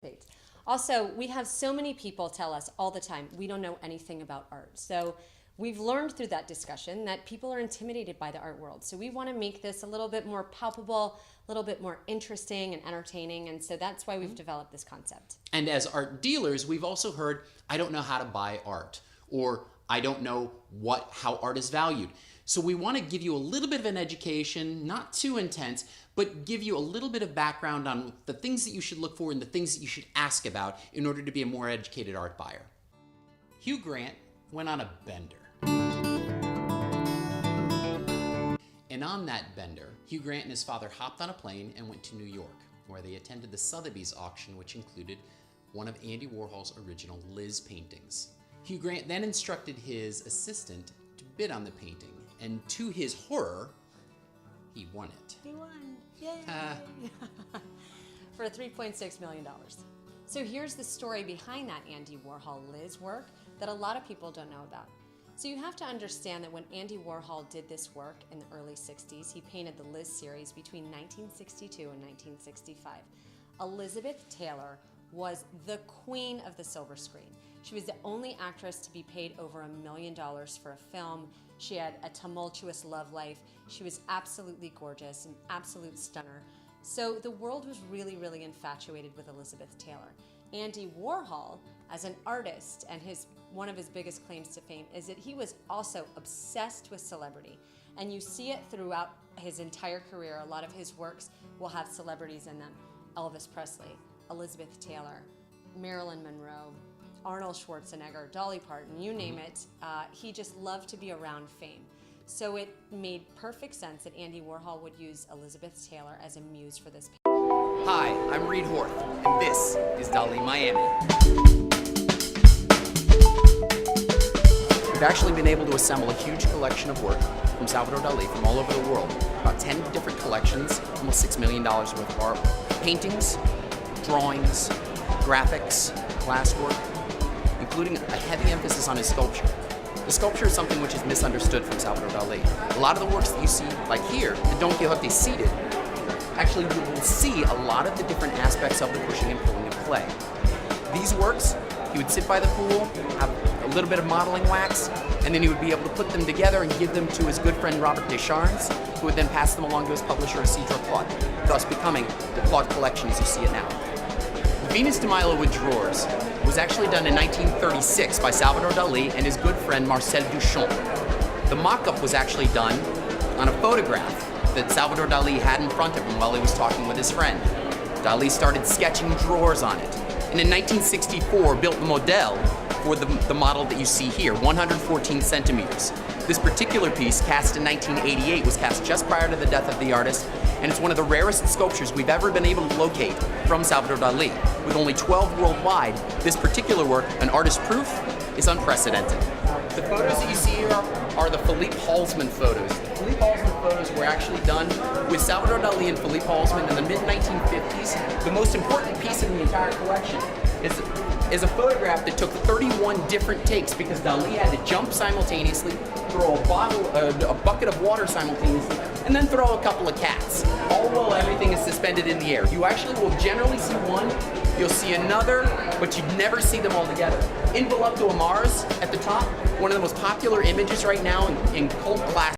Great. Also, we have so many people tell us all the time, we don't know anything about art. So we've learned through that discussion that people are intimidated by the art world. So we want to make this a little bit more palpable, a little bit more interesting and entertaining. And so that's why we've developed this concept. And as art dealers, we've also heard, I don't know how to buy art, or I don't know how art is valued. So we want to give you a little bit of an education, not too intense, but give you a little bit of background on the things that you should look for and the things that you should ask about in order to be a more educated art buyer. Hugh Grant went on a bender. And on that bender, Hugh Grant and his father hopped on a plane and went to New York, where they attended the Sotheby's auction, which included one of Andy Warhol's original Liz paintings. Hugh Grant then instructed his assistant to bid on the painting, and to his horror, he won it. He won. Yay! For $3.6 million. So here's the story behind that Andy Warhol Liz work that a lot of people don't know about. So you have to understand that when Andy Warhol did this work in the early 60s, he painted the Liz series between 1962 and 1965. Elizabeth Taylor was the queen of the silver screen. She was the only actress to be paid over $1 million for a film. She had a tumultuous love life. She was absolutely gorgeous, an absolute stunner. So the world was really, really infatuated with Elizabeth Taylor. Andy Warhol, as an artist, and one of his biggest claims to fame is that he was also obsessed with celebrity. And you see it throughout his entire career. A lot of his works will have celebrities in them. Elvis Presley, Elizabeth Taylor, Marilyn Monroe, Arnold Schwarzenegger, Dolly Parton, you name it. He just loved to be around fame. So it made perfect sense that Andy Warhol would use Elizabeth Taylor as a muse for this. Hi, I'm Reed Horth, and this is Dali Miami. We've actually been able to assemble a huge collection of work from Salvador Dali from all over the world. About 10 different collections, almost $6 million worth of art. Paintings, drawings, graphics, glasswork, including a heavy emphasis on his sculpture. The sculpture is something which is misunderstood from Salvador Dali. A lot of the works that you see, like here, the Don Quixote seated, actually you will see a lot of the different aspects of the pushing and pulling of clay. These works, he would sit by the pool, have a little bit of modeling wax, and then he would be able to put them together and give them to his good friend Robert Descharnes, who would then pass them along to his publisher, Isidro Claude, thus becoming the Claude collection as you see it now. Venus de Milo with Drawers was actually done in 1936 by Salvador Dali and his good friend Marcel Duchamp. The mock-up was actually done on a photograph that Salvador Dali had in front of him while he was talking with his friend. Dali started sketching drawers on it, and in 1964 built the model for the model that you see here, 114 centimeters. This particular piece, cast in 1988, was cast just prior to the death of the artist, and it's one of the rarest sculptures we've ever been able to locate from Salvador Dali. With only 12 worldwide, this particular work, an artist proof, is unprecedented. The photos that you see here are the Philippe Halsman photos. The Philippe Halsman photos were actually done with Salvador Dali and Philippe Halsman in the mid-1950s. The most important piece in the entire collection is a photograph that took 31 different takes because Dali had to jump simultaneously, throw a bucket of water simultaneously, and then throw a couple of cats, all while everything is suspended in the air. You actually will generally see one, you'll see another, but you'd never see them all together. In Voluptuous Mars at the top, one of the most popular images right now in cult classics.